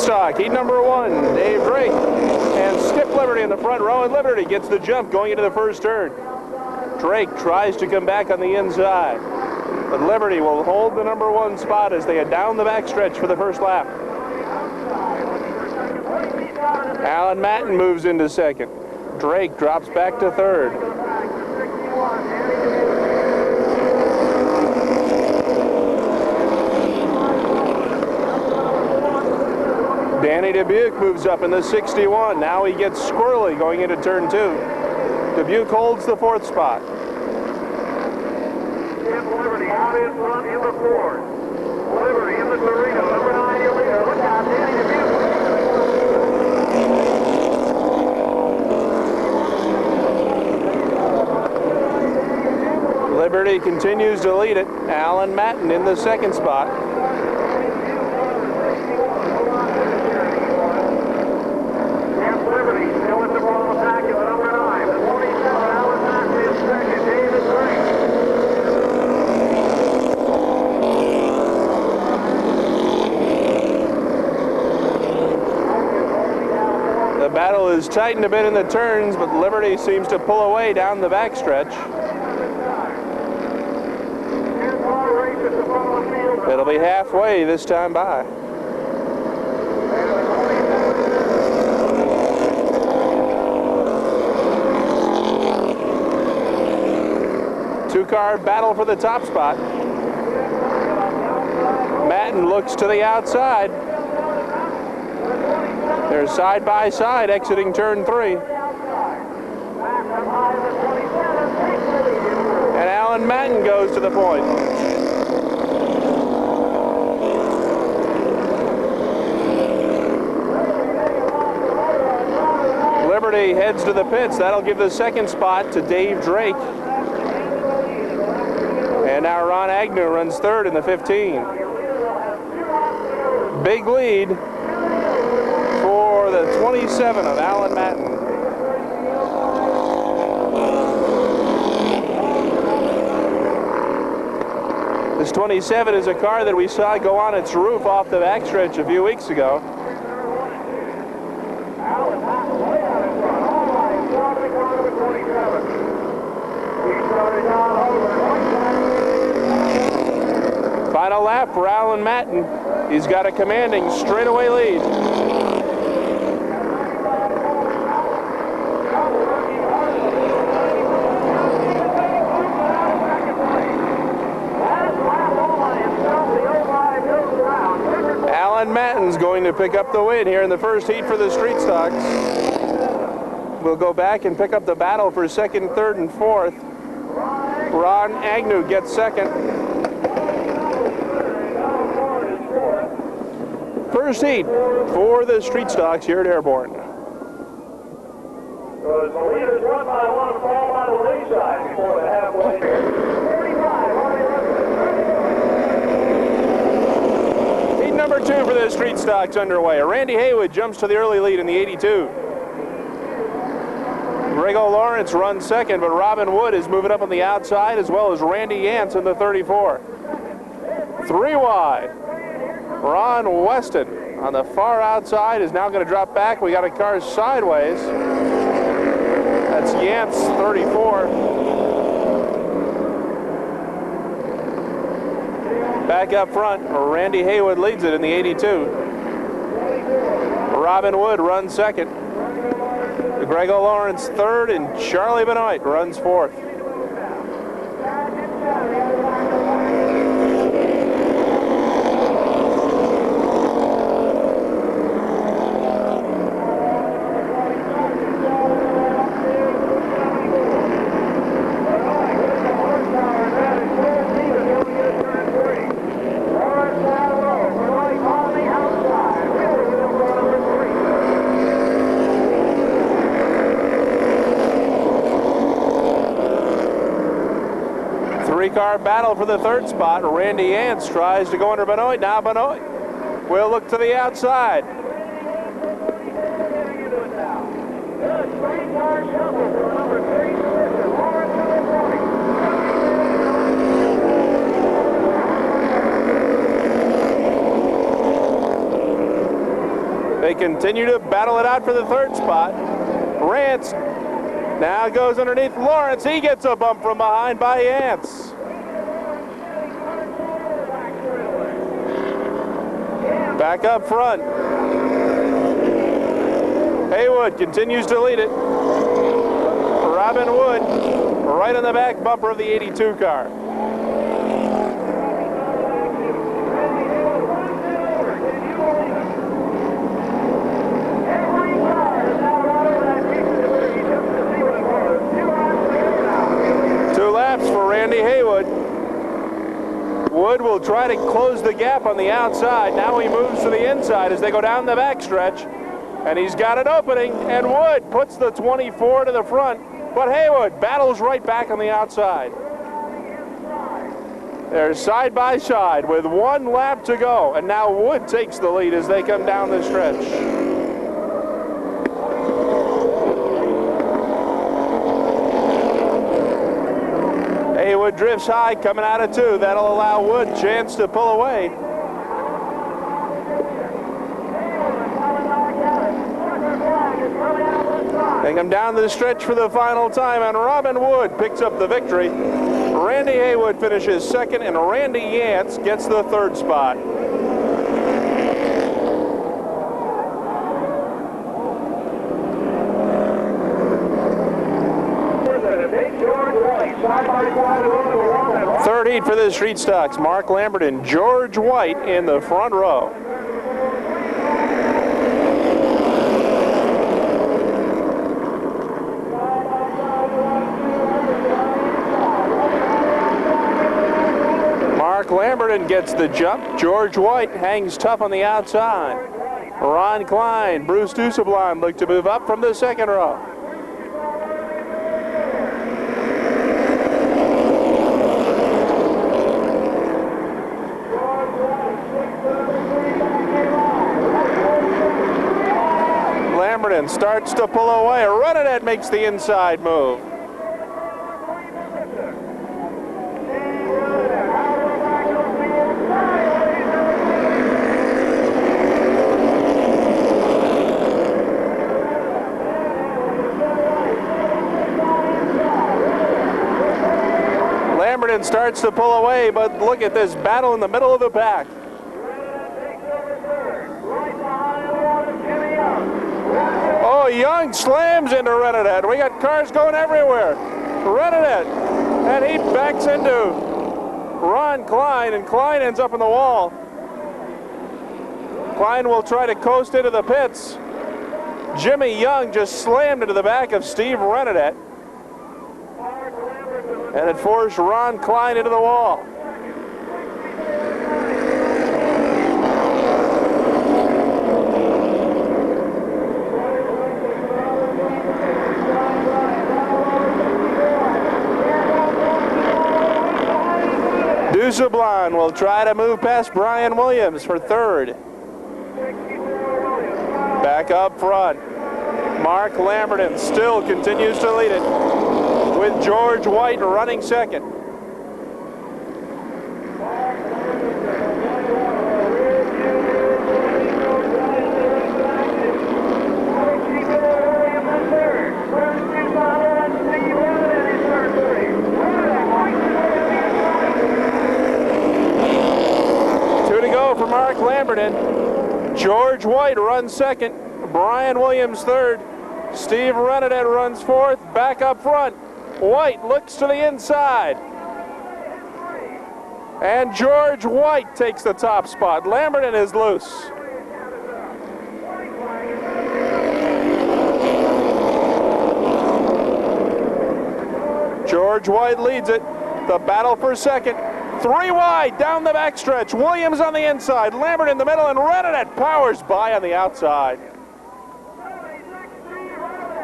stock, heat number 1, Dave Drake and Skip Liberty in the front row, and Liberty gets the jump going into the first turn. Drake tries to come back on the inside, but Liberty will hold the number 1 spot as they head down the backstretch for the first lap. Alan Matten moves into second. Drake drops back to third. Danny Dubuque moves up in the 61. Now he gets squirrely going into turn 2. Dubuque holds the 4th spot. Liberty out in front in the 4. Liberty in the Torino, number 9 illegal. Look out, Danny Dubuque. Liberty continues to lead it. Alan Matten in the 2nd spot. The battle is tightened a bit in the turns, but Liberty seems to pull away down the backstretch. It'll be halfway this time by. Two-car battle for the top spot. Matten looks to the outside. They're side by side exiting turn 3. And Alan Matten goes to the point. Liberty heads to the pits. That'll give the 2nd spot to Dave Drake. And now Ron Agnew runs 3rd in the 15. Big lead for the 27 of Alan Matten. This 27 is a car that we saw go on its roof off the backstretch a few weeks ago. Final lap for Alan Matten. He's got a commanding straightaway lead. Alan Matten's going to pick up the win here in the first heat for the street stocks. We'll go back and pick up the battle for 2nd, 3rd, and 4th. Ron Agnew gets 2nd. First heat for the street stocks here at Airborne. The leaders run by 1, fall by the wayside before the halfway. 45. Heat number 2 for the street stocks underway. Randy Haywood jumps to the early lead in the 82. Grego Lawrence runs 2nd, but Robin Wood is moving up on the outside, as well as Randy Yance in the 34. 3 wide. Ron Weston on the far outside is now going to drop back. We got a car sideways. That's Yance, 34. Back up front, Randy Haywood leads it in the 82. Robin Wood runs 2nd. Grego Lawrence 3rd, and Charlie Benoit runs 4th. Three-car battle for the 3rd spot. Randy Yance tries to go under Benoit. Now Benoit will look to the outside. They continue to battle it out for the third spot. Rance now goes underneath Lawrence. He gets a bump from behind by Yance. Back up front. Haywood continues to lead it. Robin Wood right on the back bumper of the 82 car. For Randy Haywood. Wood will try to close the gap on the outside. Now he moves to the inside as they go down the backstretch. And he's got an opening, and Wood puts the 24 to the front. But Haywood battles right back on the outside. They're side by side with 1 lap to go. And now Wood takes the lead as they come down the stretch. Haywood drifts high coming out of 2. That'll allow Wood a chance to pull away. They come down the stretch for the final time, and Robin Wood picks up the victory. Randy Haywood finishes second, and Randy Yance gets the third spot. Third heat for the street stocks. Mark Lambert and George White in the front row. Mark Lambert gets the jump. George White hangs tough on the outside. Ron Klein, Bruce Dussablon look to move up from the second row. Lamberton starts to pull away. Renadette makes the inside move. Lamberton starts to pull away, but look at this battle in the middle of the pack. Oh, Young slams into Renadette. We got cars going everywhere. Renadette, and he backs into Ron Klein, and Klein ends up in the wall. Klein will try to coast into the pits. Jimmy Young just slammed into the back of Steve Renadette, and it forced Ron Klein into the wall. Dussablon will try to move past Brian Williams for third. Back up front, Mark Lamberton still continues to lead it, with George White running second. For Mark Lamberton, George White runs second, Brian Williams third, Steve Renadette runs fourth. Back up front, White looks to the inside, and George White takes the top spot. Lamberton is loose. George White leads it. The battle for second. 3 wide down the backstretch. Williams on the inside, Lambert in the middle, and Renadette powers by on the outside.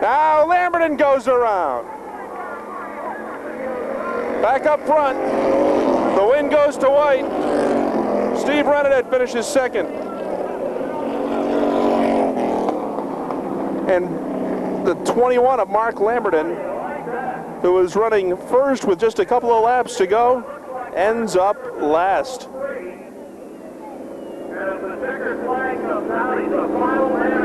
Now Lamberton goes around. Back up front. The win goes to White. Steve Renadette finishes second. And the 21 of Mark Lamberton, who was running first with just a couple of laps to go, ends up last. As the checkered flag comes out, he's a final man.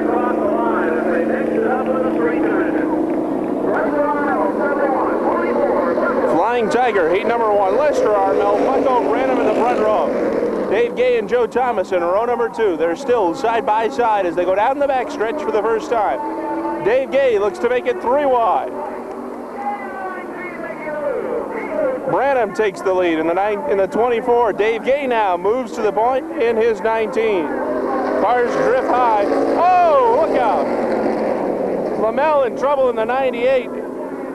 Flying Tiger, heat number 1. Lester Armel, Bucko Branham in the front row. Dave Gay and Joe Thomas in row number 2. They're still side by side as they go down the backstretch for the first time. Dave Gay looks to make it 3 wide. Branham takes the lead in the 24. Dave Gay now moves to the point in his 19. Cars drift high. Oh, look out! Lamell in trouble in the 98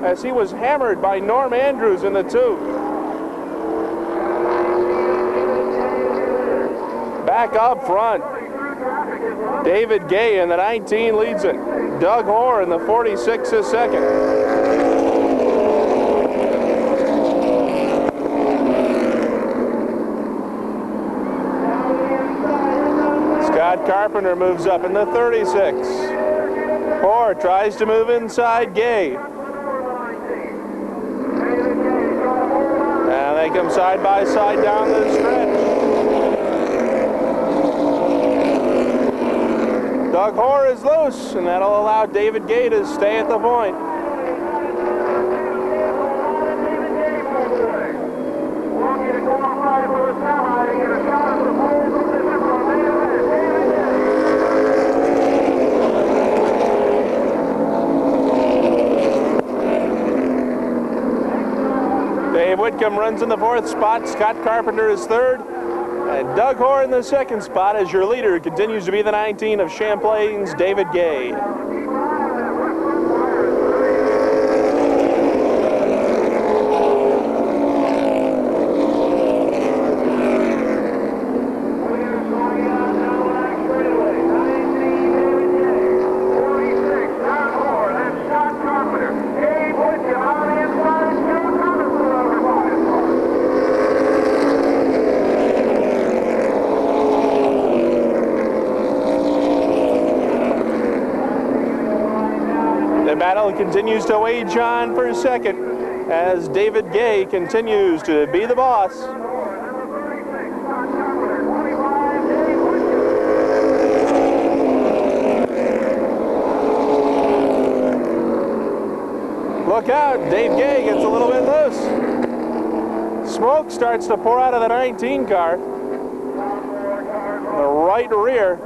as he was hammered by Norm Andrews in the 2. Back up front, David Gay in the 19 leads it. Doug Hoare in the 46 is second. Scott Carpenter moves up in the 36. Hoare tries to move inside Gay. Now they come side by side down the stretch. Doug Hoare is loose, and that'll allow David Gay to stay at the point. Dave Whitcomb runs in the 4th spot. Scott Carpenter is 3rd. And Doug Hoare in the 2nd spot as your leader continues to be the 19 of Champlain's David Gay. The battle continues to wage on for second as David Gay continues to be the boss. Look out, Dave Gay gets a little bit loose. Smoke starts to pour out of the 19 car. The right rear.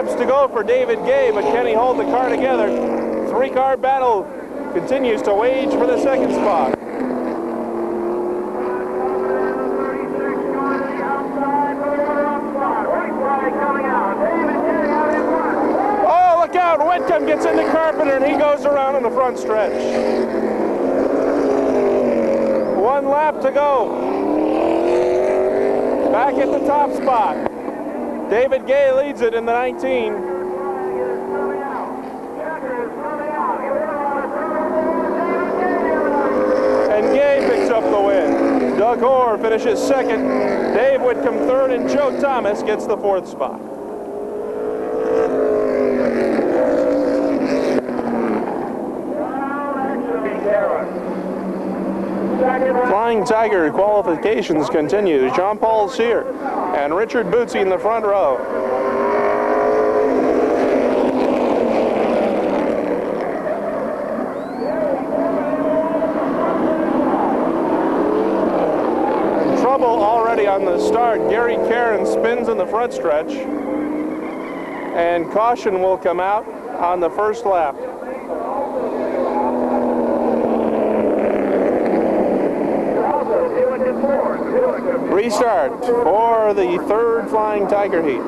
To go for David Gay, but can he hold the car together? 3-car battle continues to wage for the 2nd spot. Oh, look out! Whitcomb gets into Carpenter and he goes around in the front stretch. 1 lap to go. Back at the top spot. David Gay leads it in the 19. And Gay picks up the win. Doug Hoare finishes 2nd. Dave Whitcomb 3rd, and Joe Thomas gets the 4th spot. Flying Tiger qualifications continue. Jean-Paul Cyr and Richard Bootsy in the front row. Trouble already on the start. Gary Caron spins in the front stretch, and caution will come out on the first lap. Restart for the 3rd Flying Tiger heat.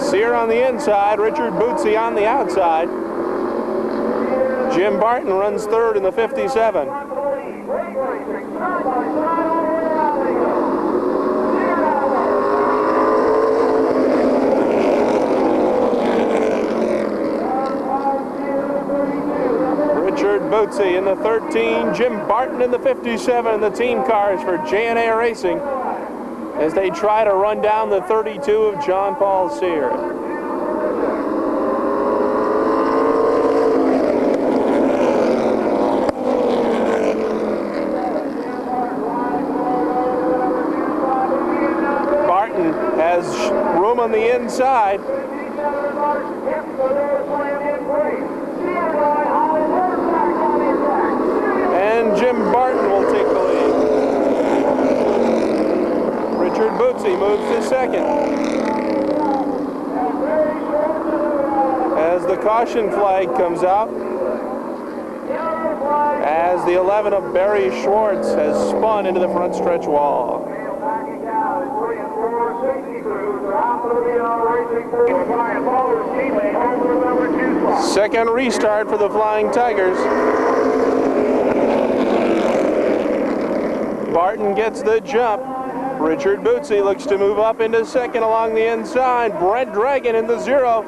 Cyr on the inside, Richard Bootsy on the outside. Jim Barton runs 3rd in the 57. Richard Bootsy in the 13, Jim Barton in the 57, the team cars for J&A Racing as they try to run down the 32 of Jean-Paul Cyr. has room on the inside. And Jim Barton will take the lead. Richard Bootsy moves to second. As the caution flag comes out, as the 11 of Barry Schwartz has spun into the front stretch wall. Second restart for the Flying Tigers. Barton gets the jump. Richard Bootsy looks to move up into second along the inside. Brent Dragon in the 0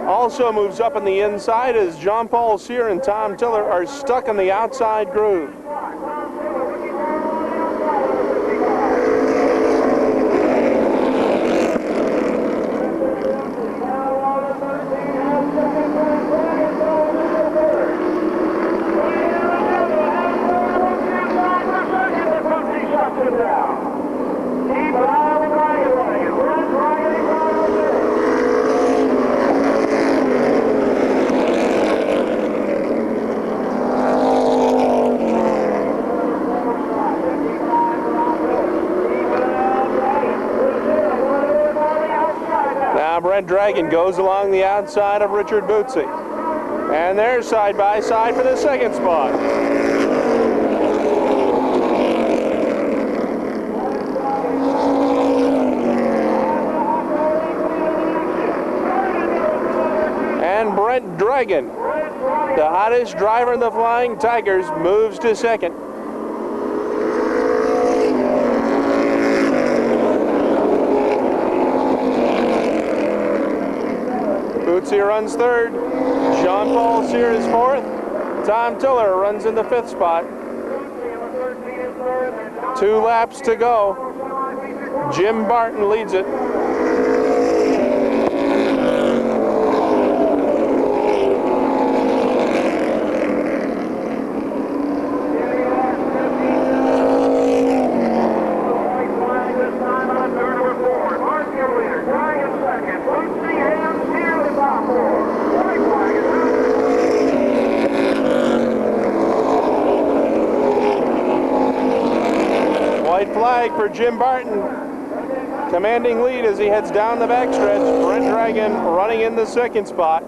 also moves up on the inside as John Paul Sear and Tom Tiller are stuck in the outside groove. Dragon goes along the outside of Richard Bootsy. And they're side by side for the second spot. And Brent Dragon, the hottest driver in the Flying Tigers, moves to second. Bootsy runs third. Jean Paul Sear is fourth. Tom Tiller runs in the fifth spot. 2 laps to go. Jim Barton leads it. Flag for Jim Barton, commanding lead as he heads down the backstretch. Brent Dragon running in the second spot.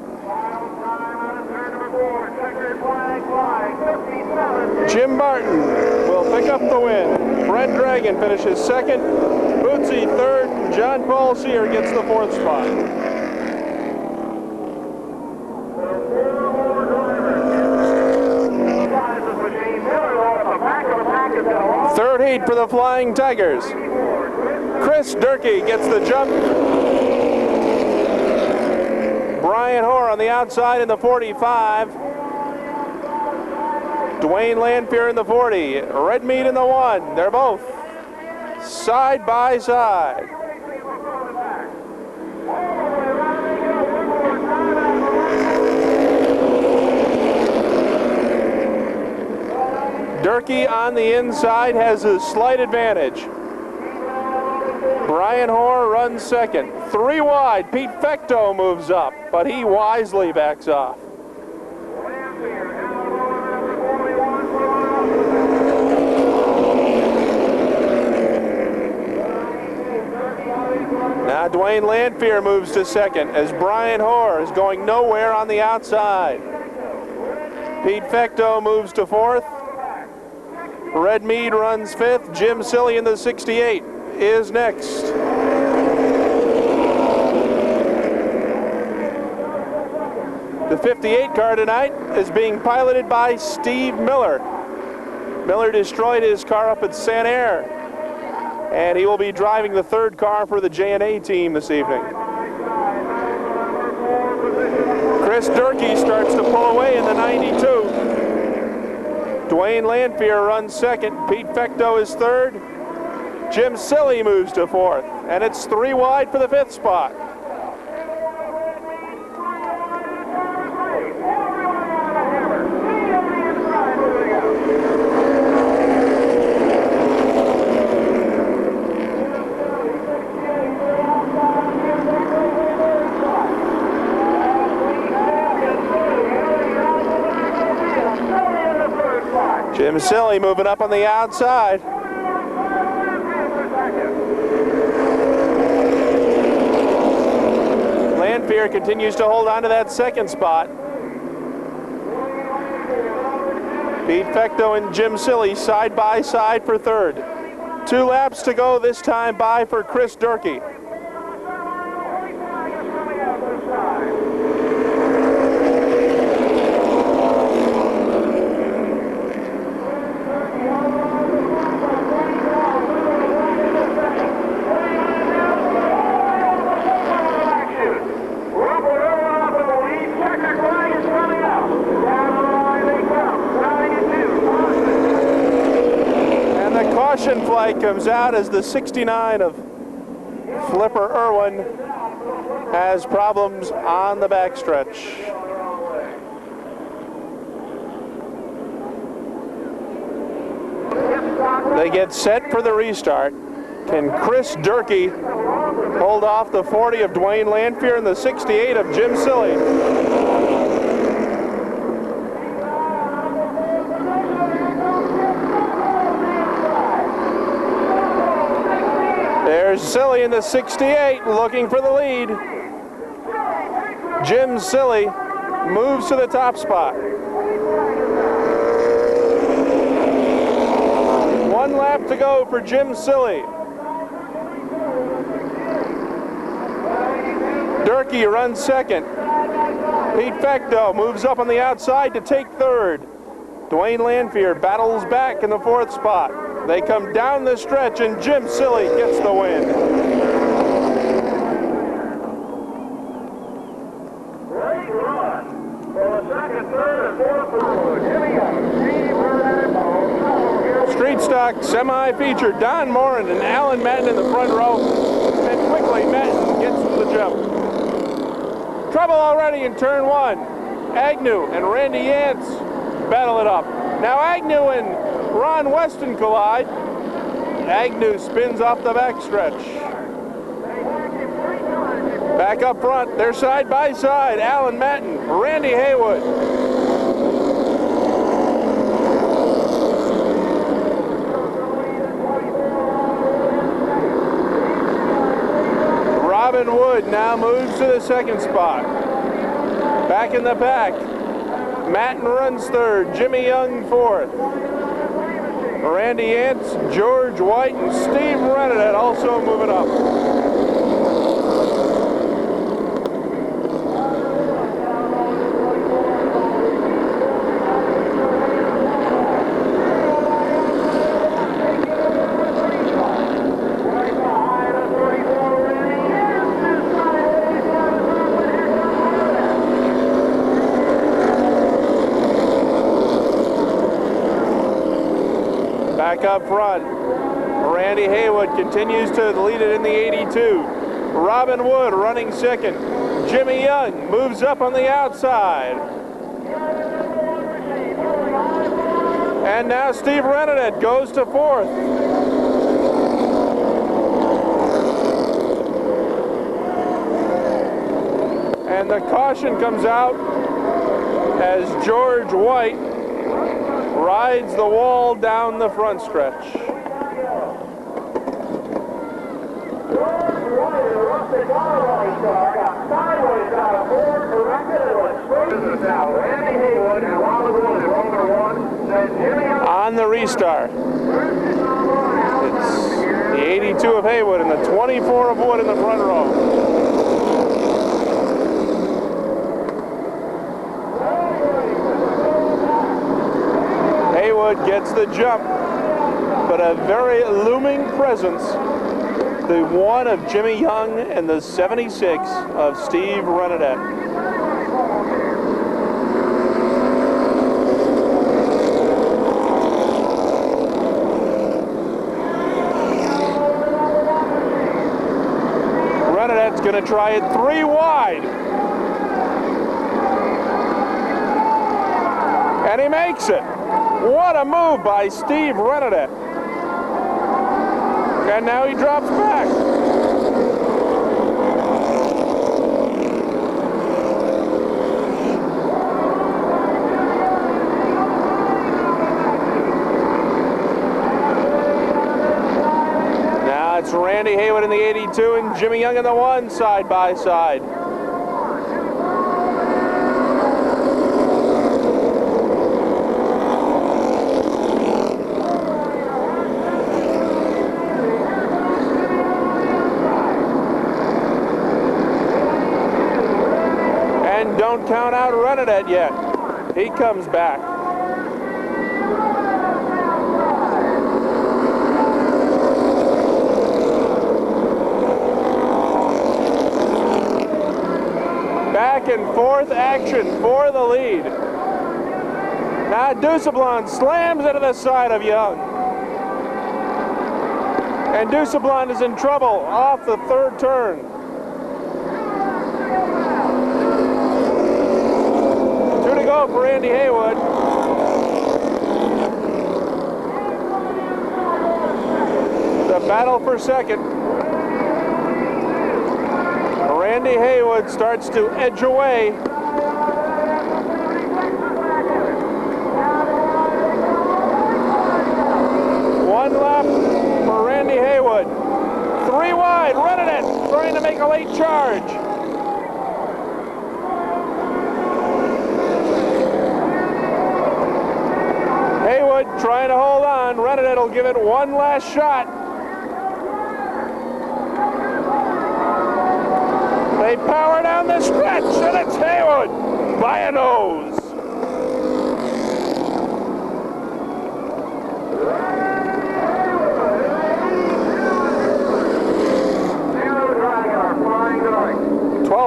Jim Barton will pick up the win. Brent Dragon finishes second. Bootsy third. John Paul Sear gets the fourth spot. Third heat for the Flying Tigers. Chris Durkee gets the jump. Brian Hoare on the outside in the 45. Dwayne Lanphier in the 40. Redmead in the 1. They're both side by side. Durkee on the inside has a slight advantage. Brian Hoare runs second. 3 wide. Pete Fecto moves up, but he wisely backs off. Now Dwayne Lanphier moves to second as Brian Hoare is going nowhere on the outside. Pete Fecto moves to fourth. Redmead runs fifth. Jim Silly in the 68 is next. The 58 car tonight is being piloted by Steve Miller. Miller destroyed his car up at Santerre, and he will be driving the 3rd car for the J&A team this evening. Chris Durkee starts to pull away in the 92. Dwayne Lanphier runs second. Pete Fecto is third. Jim Silly moves to fourth. And it's 3 wide for the 5th spot. Jim Silly moving up on the outside. Lanphier continues to hold on to that second spot. Pete Fecto and Jim Silly side by side for third. 2 laps to go this time by for Chris Durkee. Caution flag comes out as the 69 of Flipper Irwin has problems on the backstretch. They get set for the restart. Can Chris Durkee hold off the 40 of Dwayne Lanphier and the 68 of Jim Silly? There's Silly in the 68 looking for the lead. Jim Silly moves to the top spot. 1 lap to go for Jim Silly. Durkee runs second. Pete Fecto moves up on the outside to take third. Dwayne Lanphier battles back in the 4th spot. They come down the stretch and Jim Silly gets the win. Great run for the second, third, and fourth. Street stock semi-feature. Don Morin and Alan Madden in the front row. And quickly Madden gets the jump. Trouble already in turn 1. Agnew and Randy Yance battle it up. Now Agnew and Ron Weston collide. Agnew spins off the backstretch. Back up front, they're side by side. Alan Matton, Randy Haywood. Robin Wood now moves to the 2nd spot. Back in the pack. Matton runs 3rd, Jimmy Young 4th. Randy Yance, George White, and Steve Rennedet also moving up. Back up front, Randy Haywood continues to lead it in the 82. Robin Wood running 2nd. Jimmy Young moves up on the outside. And now Steve Rennedet goes to 4th. And the caution comes out as George White rides the wall down the front stretch. On the restart, it's the 82 of Haywood and the 24 of Wood in the front row. Haywood gets the jump, but a very looming presence, the 1 of Jimmy Young and the 76 of Steve Rennedet. Renedet's going to try it 3 wide. And he makes it. What a move by Steve Rennedet. And now he drops back. Jimmy Young in the 1, side by side. And don't count out Renadette yet. He comes back. Back and forth action for the lead. Now Dusablon slams into the side of Young. And Dusablon is in trouble off the third turn. Two to go for Andy Haywood. The battle for second. Randy Haywood starts to edge away. One lap for Randy Haywood. 3 wide, running it, trying to make a late charge. Haywood trying to hold on. Renadette will give it one last shot. They power down the stretch, and it's Haywood by a nose.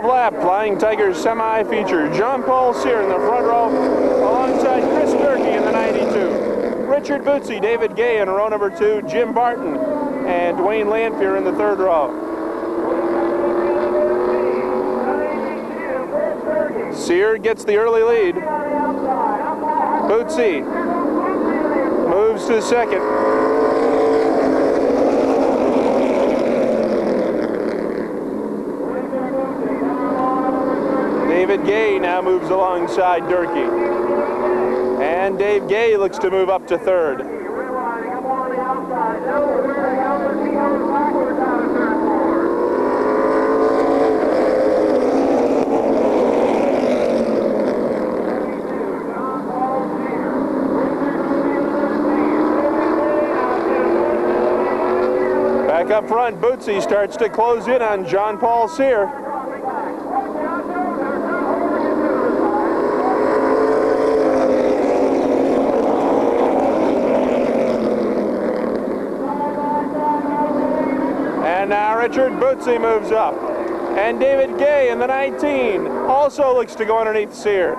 Lap Flying Tigers semi-feature. John Paul Sear in the front row alongside Chris Durkee in the 92. Richard Bootsy, David Gay in row number 2, Jim Barton and Dwayne Lanfear in the third row. Sear gets the early lead. Bootsy moves to second. David Gay now moves alongside Durkee. And Dave Gay looks to move up to third. Back up front, Bootsy starts to close in on John Paul Sear. And now Richard Bootsy moves up. And David Gay in the 19 also looks to go underneath Sear.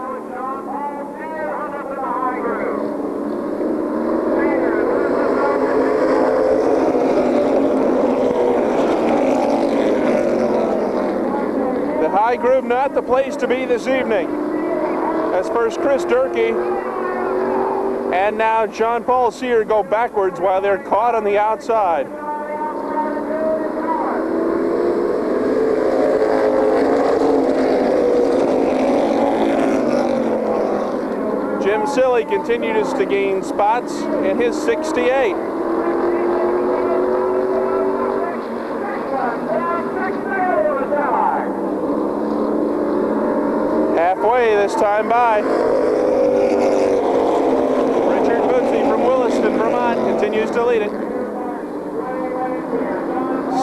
The high group not the place to be this evening. As first Chris Durkee and now John Paul Sear go backwards while they're caught on the outside. Jim Silly continues to gain spots in his 68. Halfway this time by. Richard Bootsy from Williston, Vermont continues to lead it.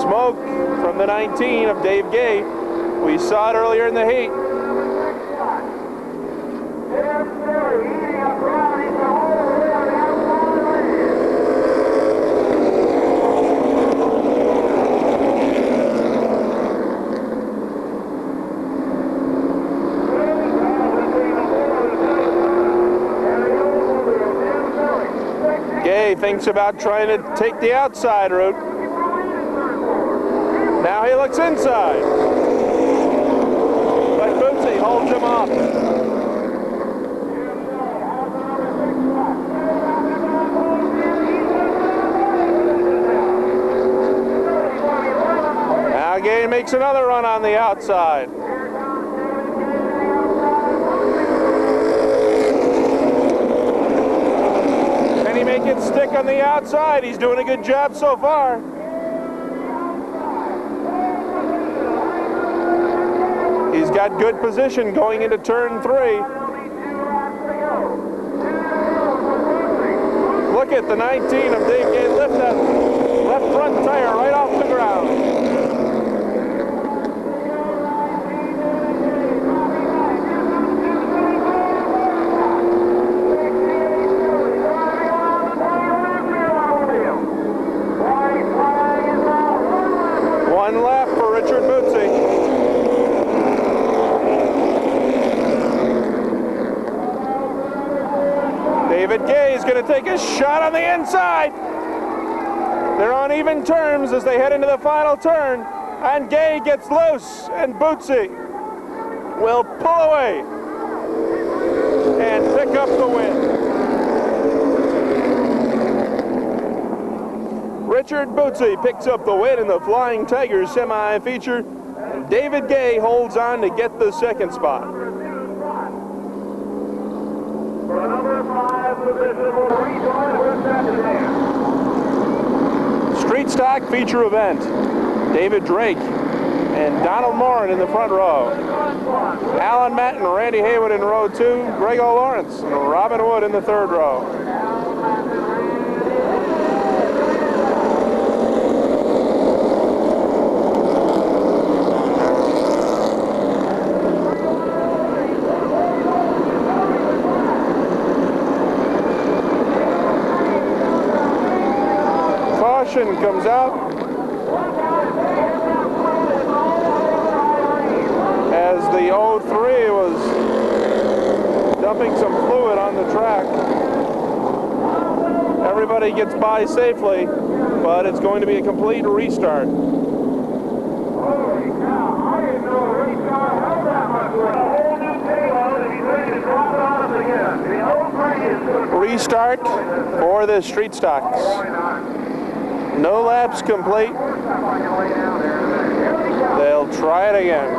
Smoke from the 19 of Dave Gay. We saw it earlier in the heat. Gay thinks about trying to take the outside route. Now he looks inside. But Bootsy holds him off. Now Gay makes another run on the outside. Make it stick on the outside. He's doing a good job so far. got good position going into turn 3. Look at the 19 of Dave Gay lift that left front tire right off the ground. One lap for Richard Bootsy. David Gay is going to take a shot on the inside. They're on even terms as they head into the final turn, and Gay gets loose, and Bootsy will pull away and pick up the win. Richard Bootsy picks up the win in the Flying Tigers semi-feature. David Gay holds on to get the second spot. For number 5 position will rejoin with Saturday. Street stock feature event. David Drake and Donald Morin in the front row. Alan Matt and Randy Haywood in row 2. Grego Lawrence and Robin Wood in the third row. Caution comes out as the 03 was dumping some fluid on the track. Everybody gets by safely, but it's going to be a complete restart. Holy cow, I didn't know a restart held that much weight. A whole new payload and he's ready to drop it on us again. The 03 is Restart for the street stocks. No laps complete. They'll try it again.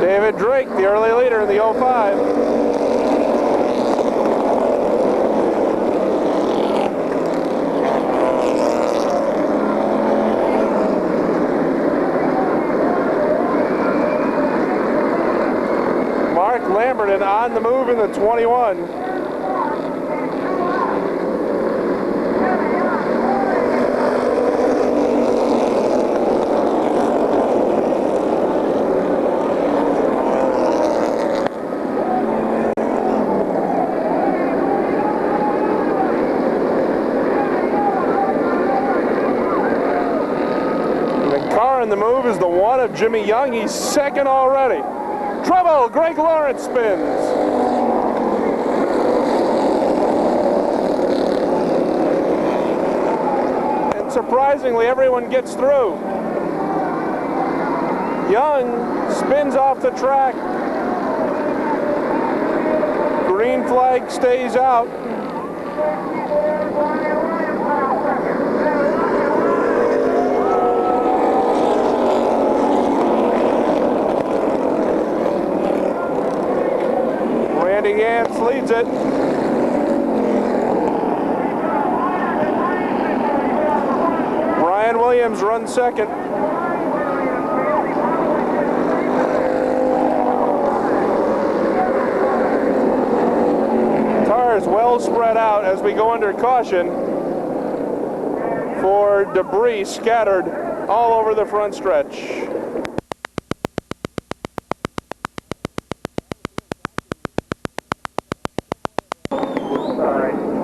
David Drake, the early leader in the 05. Mark Lamberton on the move in the 21. In the move is the 1 of Jimmy Young. He's second already. Trouble! Greg Lawrence spins. And surprisingly, everyone gets through. Young spins off the track. Green flag stays out. Randy Yance leads it. Brian Williams runs second. Tires well spread out as we go under caution for debris scattered all over the front stretch.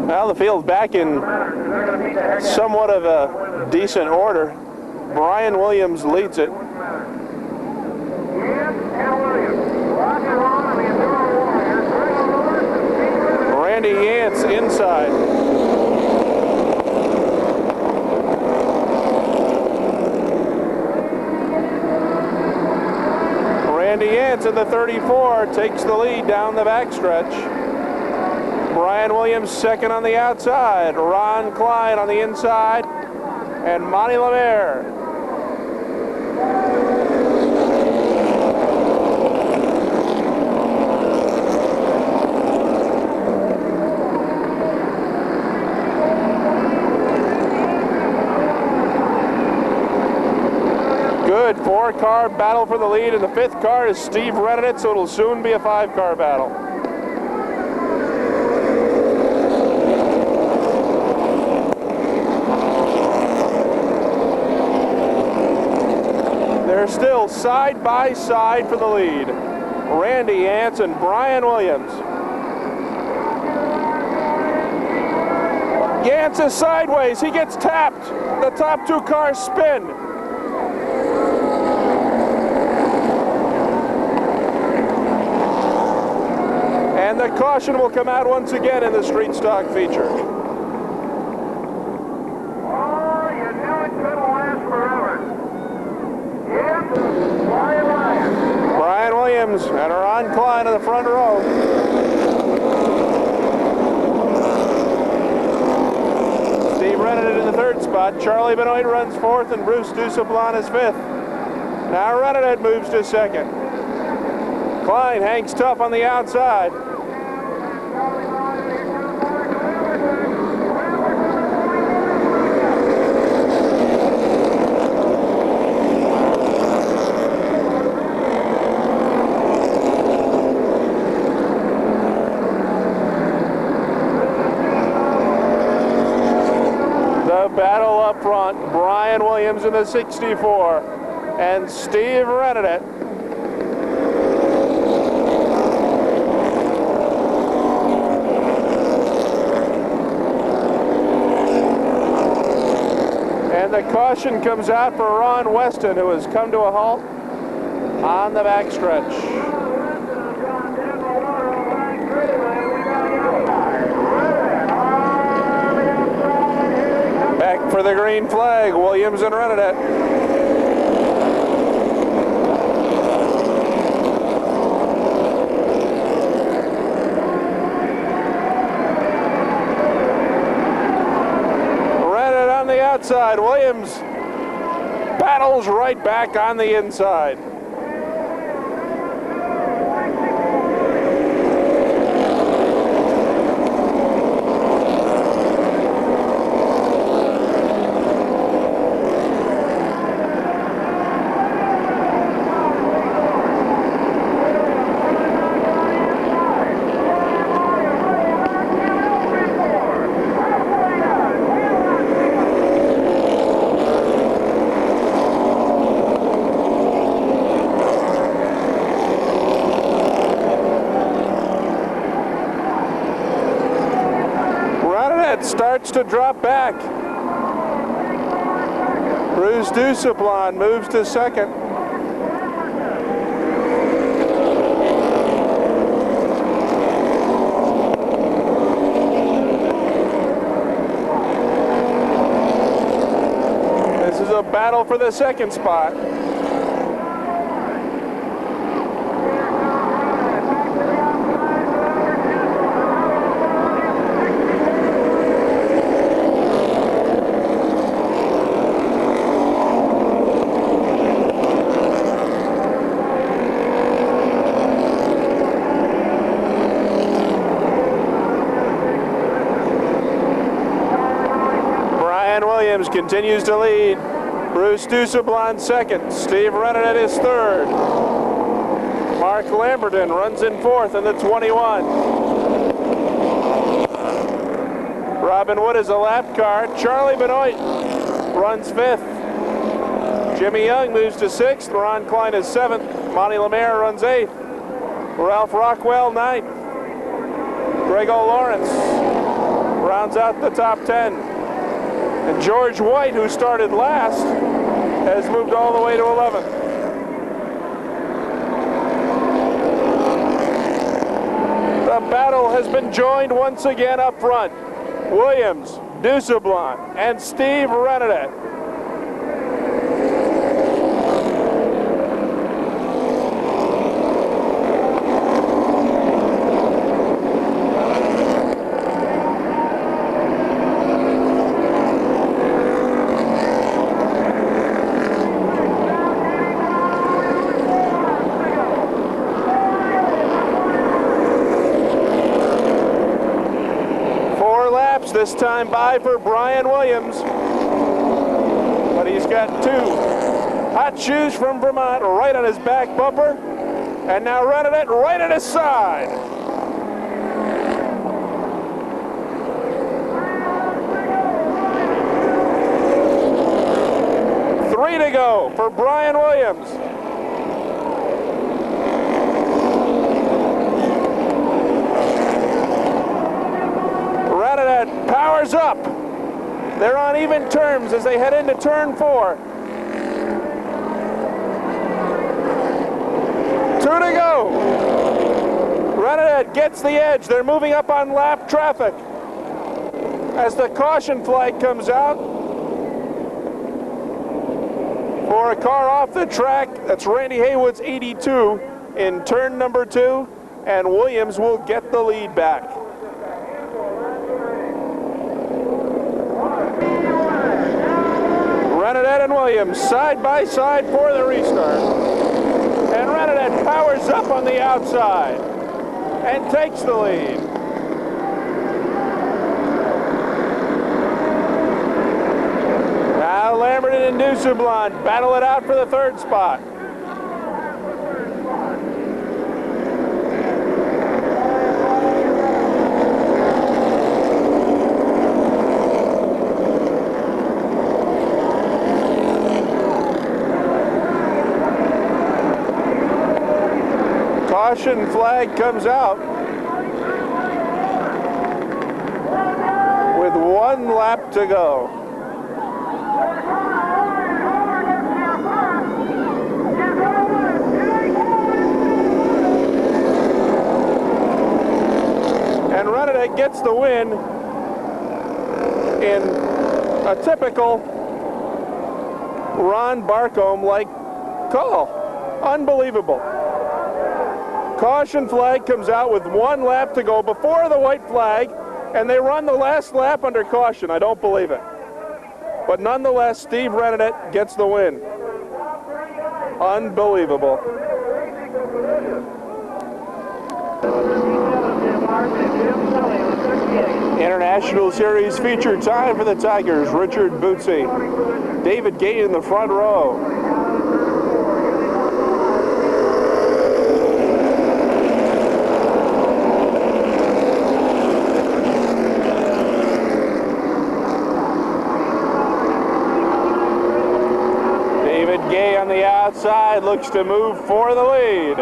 Well, the field's back in somewhat of a decent order. Brian Williams leads it. Randy Yance inside. Randy Yance in the 34 takes the lead down the backstretch. Brian Williams second on the outside. Ron Klein on the inside. And Monty Lemaire. Good 4-car battle for the lead, and the 5th car is Steve Rennet, so it'll soon be a 5-car battle. They're still side by side for the lead. Randy Yance and Brian Williams. Yance is sideways, he gets tapped. The top 2 cars spin. And the caution will come out once again in the street stock feature. Oh, you knew it couldn't last forever. Yep, Brian Williams and Ron Klein in the front row. Steve Rennet in the 3rd spot. Charlie Benoit runs 4th, and Bruce Dusablon is 5th. Now Rennet moves to 2nd. Klein hangs tough on the outside. Battle up front, Brian Williams in the 64 and Steve Rennet. And the caution comes out for Ron Weston, who has come to a halt on the backstretch. Back for the green flag, Williams and Rennet. Rennet on the outside, Williams battles right back on the inside. Starts to drop back. Bruce Dusablon moves to 2nd. This is a battle for the 2nd spot. Williams continues to lead. Bruce Dusablon 2nd. Steve Rennet is 3rd. Mark Lamberton runs in 4th in the 21. Robin Wood is a lap car. Charlie Benoit runs 5th. Jimmy Young moves to 6th. Ron Klein is 7th. Monty Lemaire runs 8th. Ralph Rockwell 9th. Grego Lawrence rounds out the top 10. And George White, who started last, has moved all the way to 11th. The battle has been joined once again up front. Williams, Dusablon, and Steve Rennet. laps this time by for Brian Williams. But he's got two hot shoes from Vermont right on his back bumper, and now running it right at his side. Three to go for Brian Williams. Ranadette powers up. They're on even terms as they head into turn 4. 2 to go. Ranadette gets the edge. They're moving up on lap traffic as the caution flag comes out for a car off the track. That's Randy Haywood's 82 in turn number 2, and Williams will get the lead back. Ranadette and Williams side by side for the restart. And Ranadette powers up on the outside and takes the lead. Now Lamberton and Dussablon battle it out for the third spot. Caution flag comes out with 1 lap to go. And Ranadette gets the win in a typical Ron Barcombe-like call. Unbelievable. Caution flag comes out with 1 lap to go before the white flag, and they run the last lap under caution. I don't believe it. But nonetheless, Steve Ranadette gets the win. Unbelievable. International Series feature time for the Tigers. Richard Bootsy, David Gay in the front row. Gay on the outside looks to move for the lead.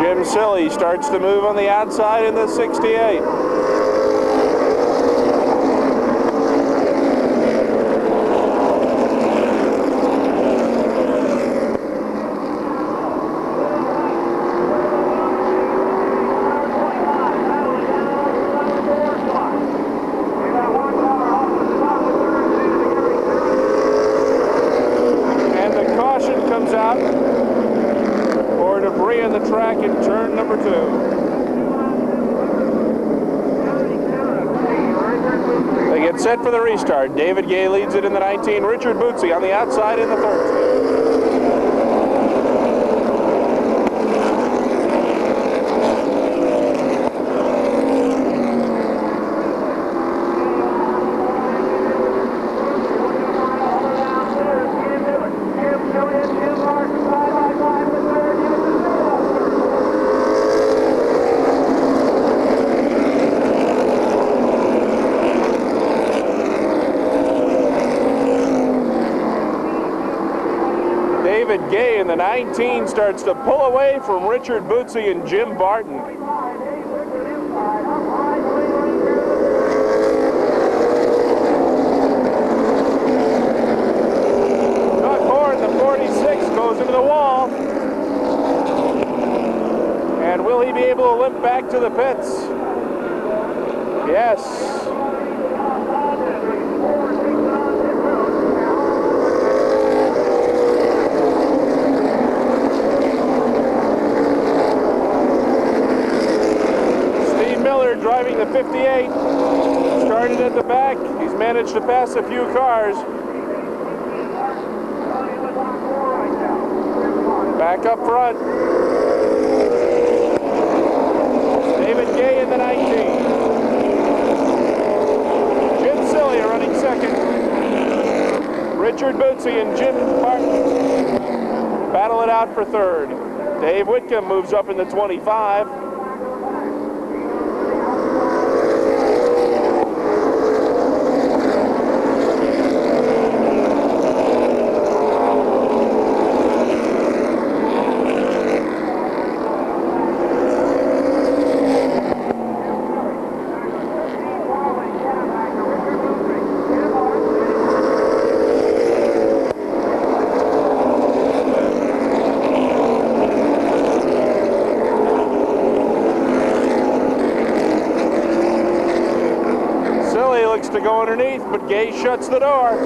Jim Silly starts to move on the outside in the 68. Track in turn number 2. They get set for the restart. David Gay leads it in the 19. Richard Bootsy on the outside in the 13. David Gay in the 19 starts to pull away from Richard Bootsy and Jim Barton. Not more, the 46 goes into the wall. And will he be able to limp back to the pits? Yes. driving the 58. Started at the back. He's managed to pass a few cars. Back up front. David Gay in the 19. Jim Silly running second. Richard Bootsy and Jim Martin battle it out for third. Dave Whitcomb moves up in the 25. To go underneath, but Gay shuts the door.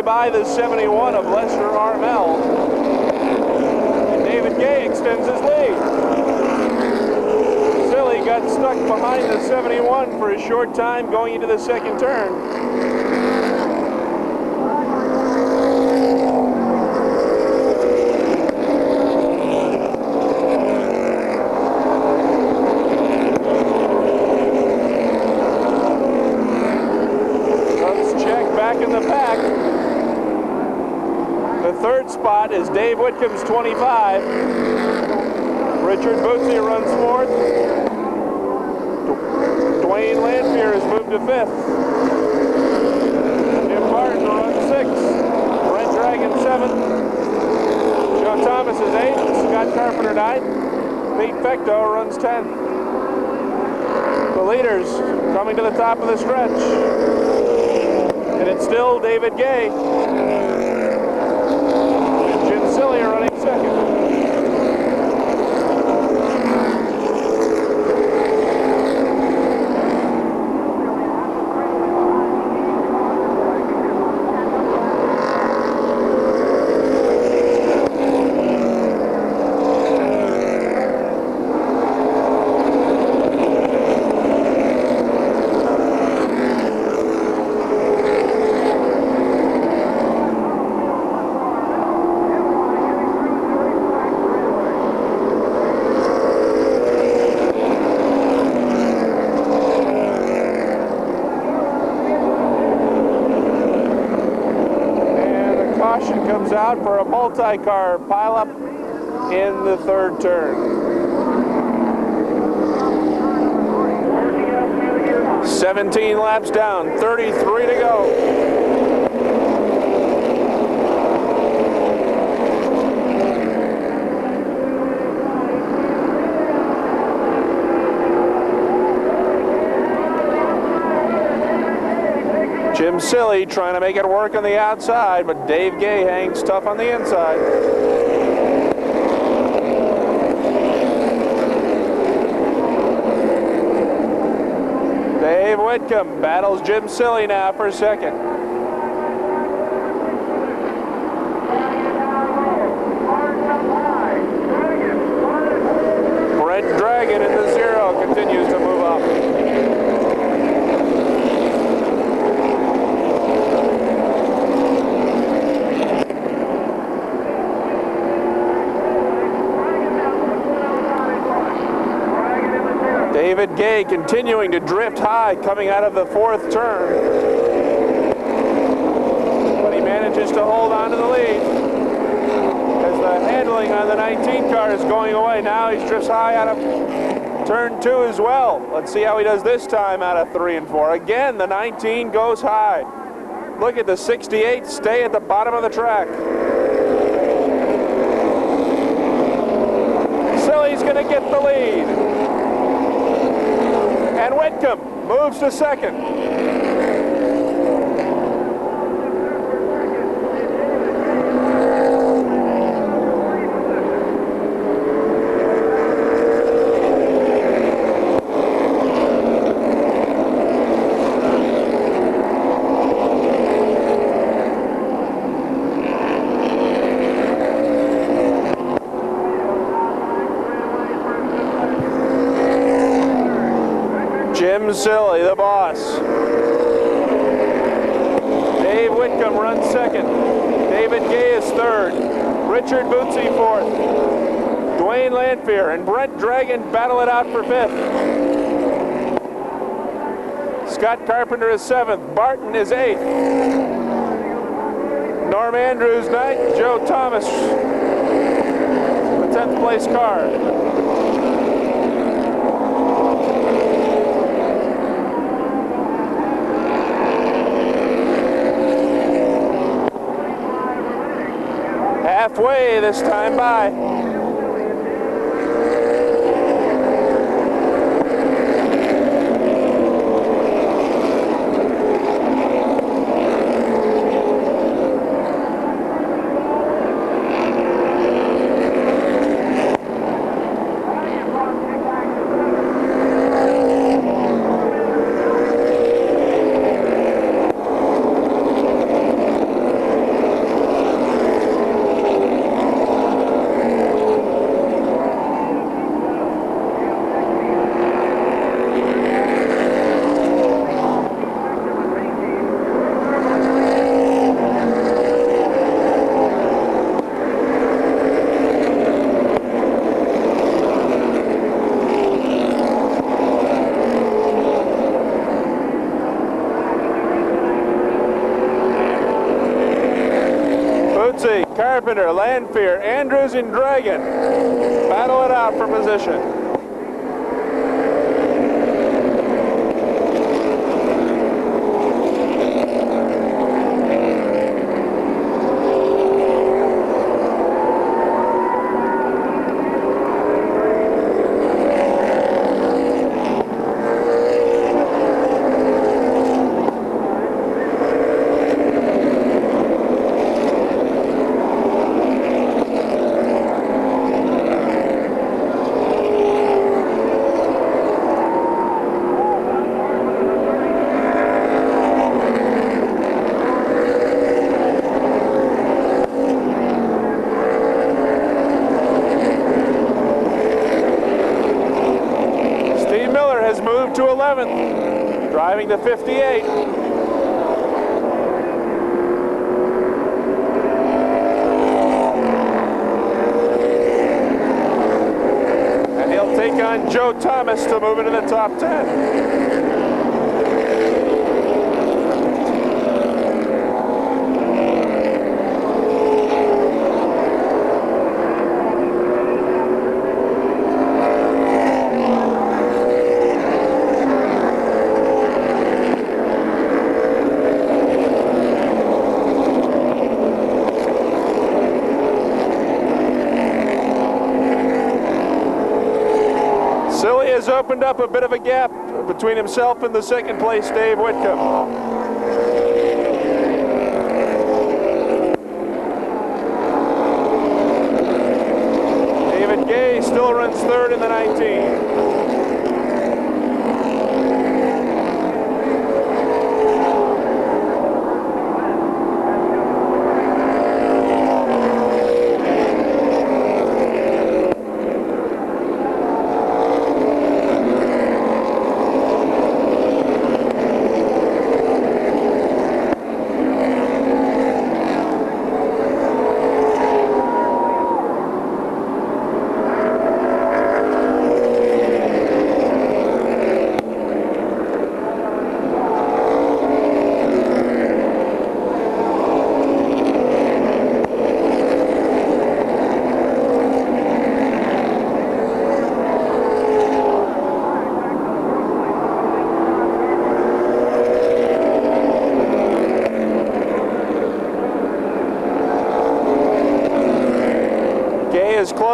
By the 71 of Lester Armel. And David Gay extends his lead. Silly got stuck behind the 71 for a short time going into the second turn. Third spot is Dave Whitcomb's 25. Richard Bootsy runs fourth. Dwayne Lanfear has moved to fifth. Jim Martin runs sixth. Brent Dragon seventh. Joe Thomas is eighth. Scott Carpenter ninth. Pete Fecto runs 10th. The leaders coming to the top of the stretch. And it's still David Gay. Silly running second. Comes out for a multi-car pileup in the third turn. 17 laps down, 33 to go. Jim Silly trying to make it work on the outside, but Dave Gay hangs tough on the inside. Dave Whitcomb battles Jim Silly now for second. Brent Dragon in the 0 continues to move up. David Gay continuing to drift high coming out of the 4th turn. But he manages to hold on to the lead as the handling on the 19 car is going away. Now he drifts high out of turn 2 as well. Let's see how he does this time out of 3 and 4. Again, the 19 goes high. Look at the 68 stay at the bottom of the track. Silly's going to get the lead. And Whitcomb moves to second. Jim Silly, the boss. Dave Whitcomb runs second. David Gay is third. Richard Bootsy fourth. Dwayne Lanphier and Brent Dragon battle it out for fifth. Scott Carpenter is seventh. Barton is eighth. Norm Andrews ninth. Joe Thomas, the 10th place car. Halfway this time by. Carpenter, Lanphier, Andrews, and Dragon battle it out for position. To 11th, driving to 58. And he'll take on Joe Thomas to move into the top 10. Silly has opened up a bit of a gap between himself and the second place Dave Whitcomb. David Gay still runs third in the 19.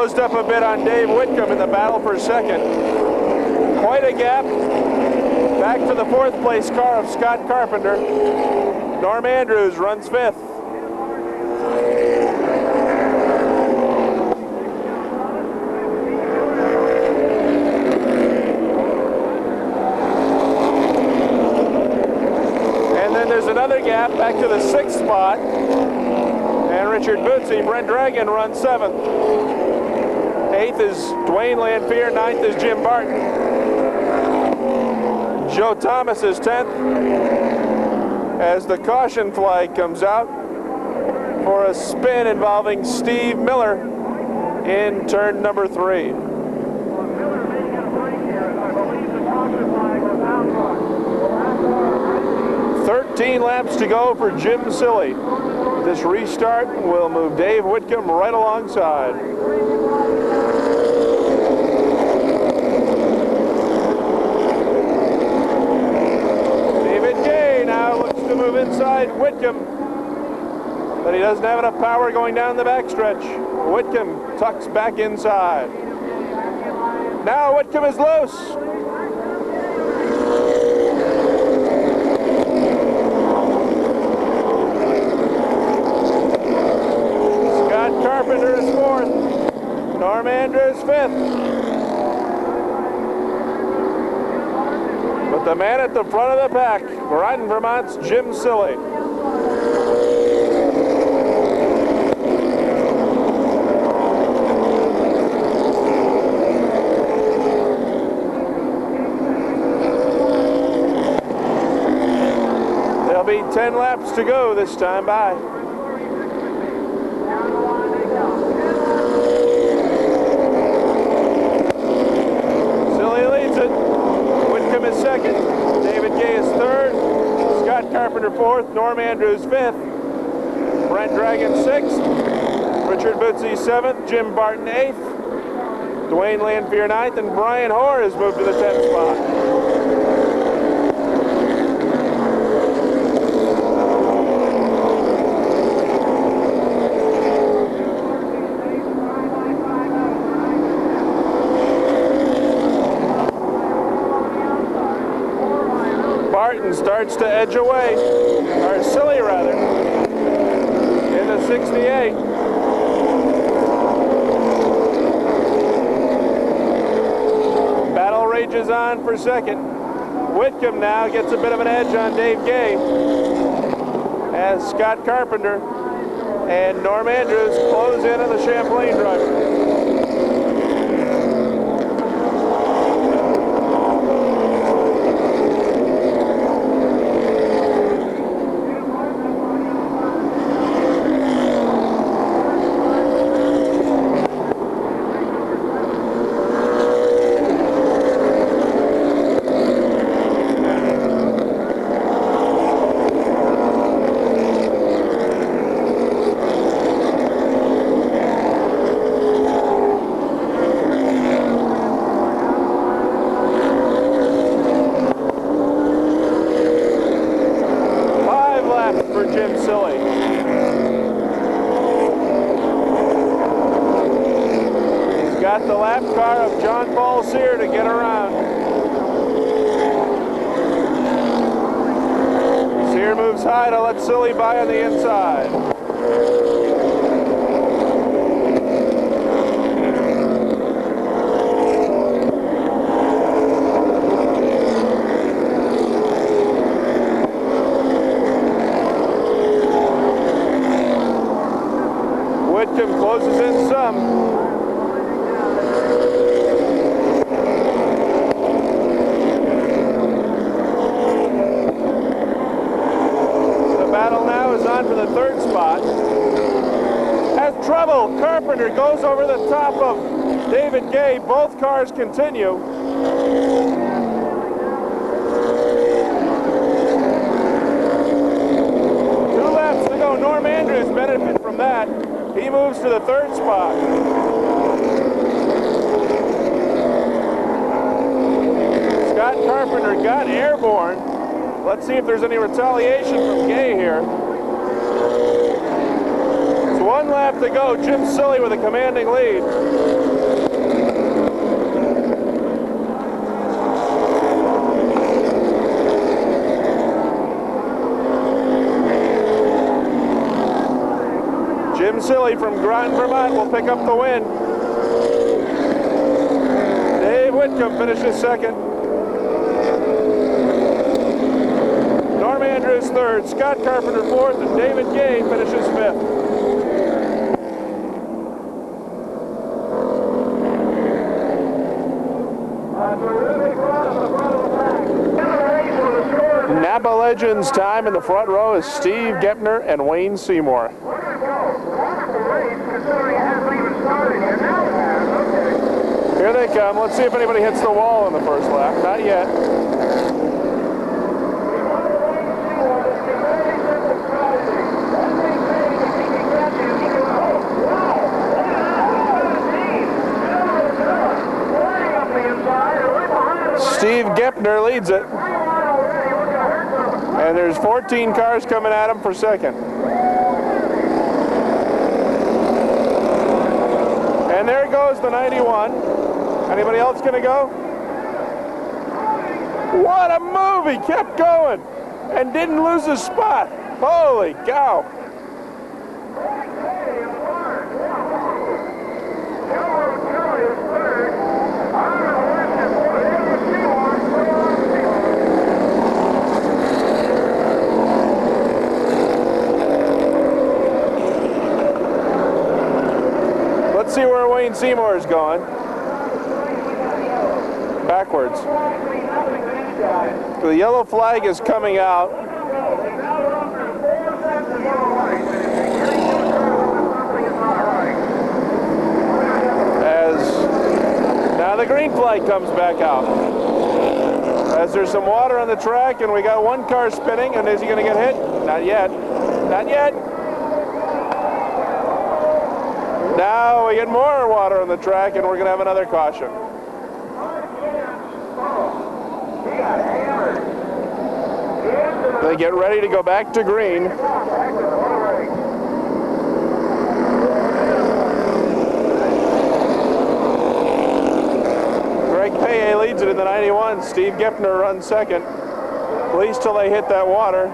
closed up a bit on Dave Whitcomb in the battle for second. Quite a gap. Back to the fourth place car of Scott Carpenter. Norm Andrews runs fifth. And then there's another gap back to the sixth spot. And Richard Bootsy, Brent Dragon runs seventh. Eighth is Dwayne Lanphier, ninth is Jim Barton. Joe Thomas is 10th as the caution flag comes out for a spin involving Steve Miller in turn number 3. "13 laps to go for Jim Silly. This restart will move Dave Whitcomb right alongside. David Gay now looks to move inside Whitcomb, but he doesn't have enough power going down the backstretch. Whitcomb tucks back inside. Now Whitcomb is loose. Carpenter is fourth. Norm Andrews fifth. But the man at the front of the pack, riding Vermont's Jim Silly. There'll be 10 laps to go this time by. Second, David Gay is third, Scott Carpenter fourth, Norm Andrews fifth, Brent Dragon sixth, Richard Bootsy seventh, Jim Barton eighth, Dwayne Lanphier ninth, and Brian Hoare has moved to the 10th spot. Starts to edge away, or Silly rather, in the 68. Battle rages on for second. Whitcomb now gets a bit of an edge on Dave Gay as Scott Carpenter and Norm Andrews close in on the Champlain driver. Got the lap car of John Paul Sear to get around. Sear moves high to let Silly by on the inside. Whitcomb closes in some. For the third spot. Has trouble. Carpenter goes over the top of David Gay. Both cars continue. 2 laps to go. Norm Andrews benefit from that. He moves to the third spot. Scott Carpenter got airborne. Let's see if there's any retaliation from Gay here. 1 lap to go. Jim Silly with a commanding lead. Jim Silly from Groton, Vermont will pick up the win. Dave Whitcomb finishes second. Norm Andrews third. Scott Carpenter fourth, and David Gay finishes fifth. Napa Legends time in the front row is Steve Gepner and Wayne Seymour. Here they come. Let's see if anybody hits the wall in the first lap. Not yet. Steve Gepner leads it. And there's 14 cars coming at him for second. And there goes the 91. Anybody else gonna go? What a move! He kept going and didn't lose his spot. Holy cow. Let's see where Wayne Seymour is going. Backwards. The yellow flag is coming out. As now the green flag comes back out. As there's some water on the track and we got one car spinning, and is he going to get hit? Not yet. Not yet. Now we get more water on the track and we're going to have another caution. They get ready to go back to green. Greg Paye leads it in the 91. Steve Gepner runs second. At least till they hit that water.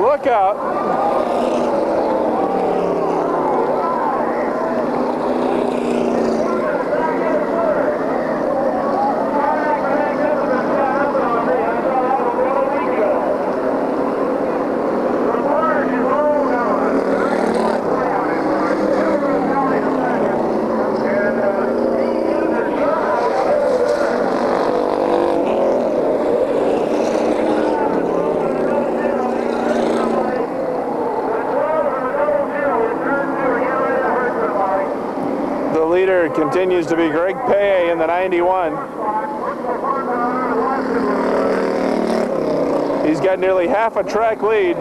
Look out. Continues to be Greg Paye in the 91. He's got nearly half a track lead.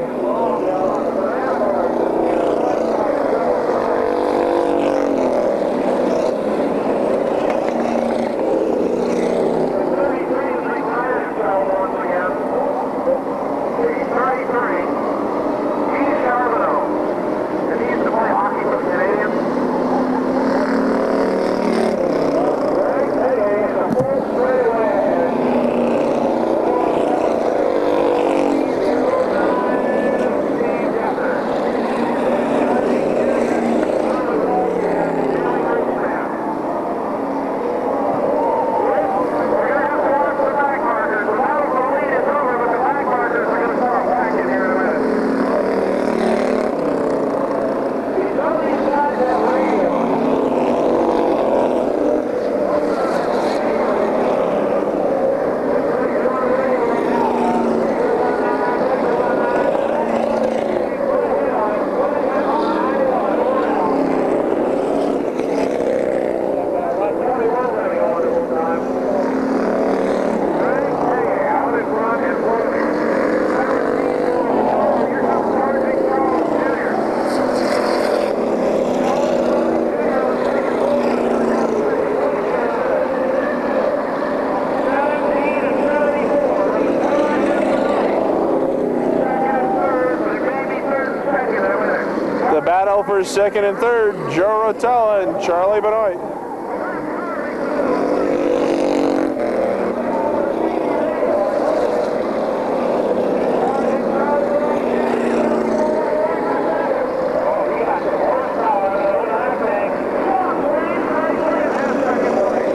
First, second, and third, Joe Rotella and Charlie Benoit.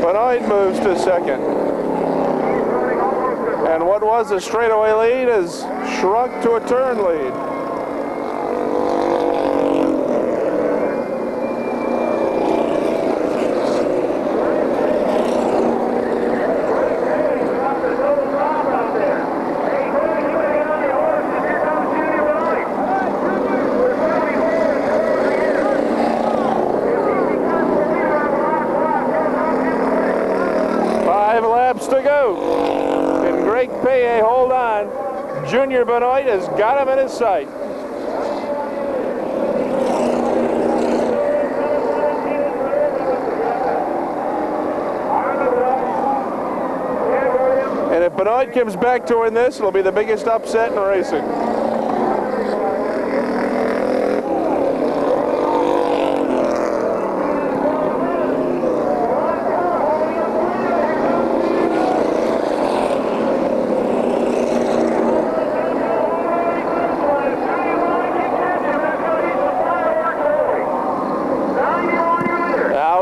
Benoit moves to second. And what was a straightaway lead has shrunk to a turn lead. To go. Can Greg Paye hold on? Junior Benoit has got him in his sight. And if Benoit comes back to win this, it'll be the biggest upset in racing.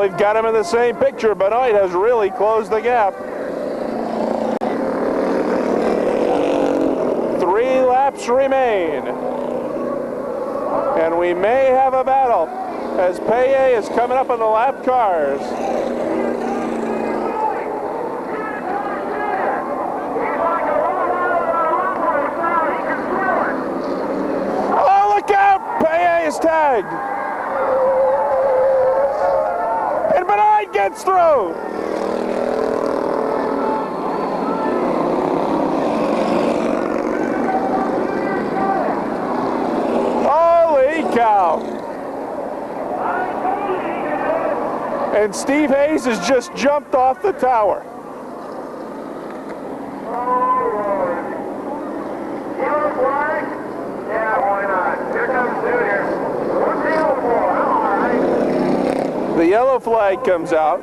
We've got him in the same picture. Benoit has really closed the gap. 3 laps remain. And we may have a battle as Paye is coming up on the lap cars. Oh, look out! Paye is tagged. And Benoit gets through. Holy cow. And Steve Hayes has just jumped off the tower. Yeah, why not? Here comes Junior. What's the yellow for? All right. The yellow flag comes out.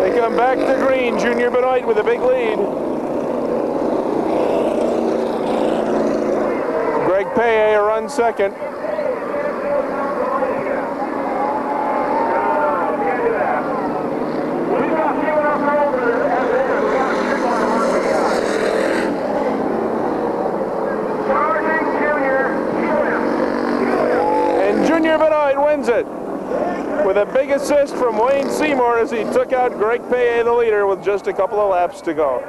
They come back to green. Junior Benoit with a big lead. Greg Paye runs second. Junior Benoit wins it with a big assist from Wayne Seymour as he took out Greg Paye, the leader, with just a couple of laps to go.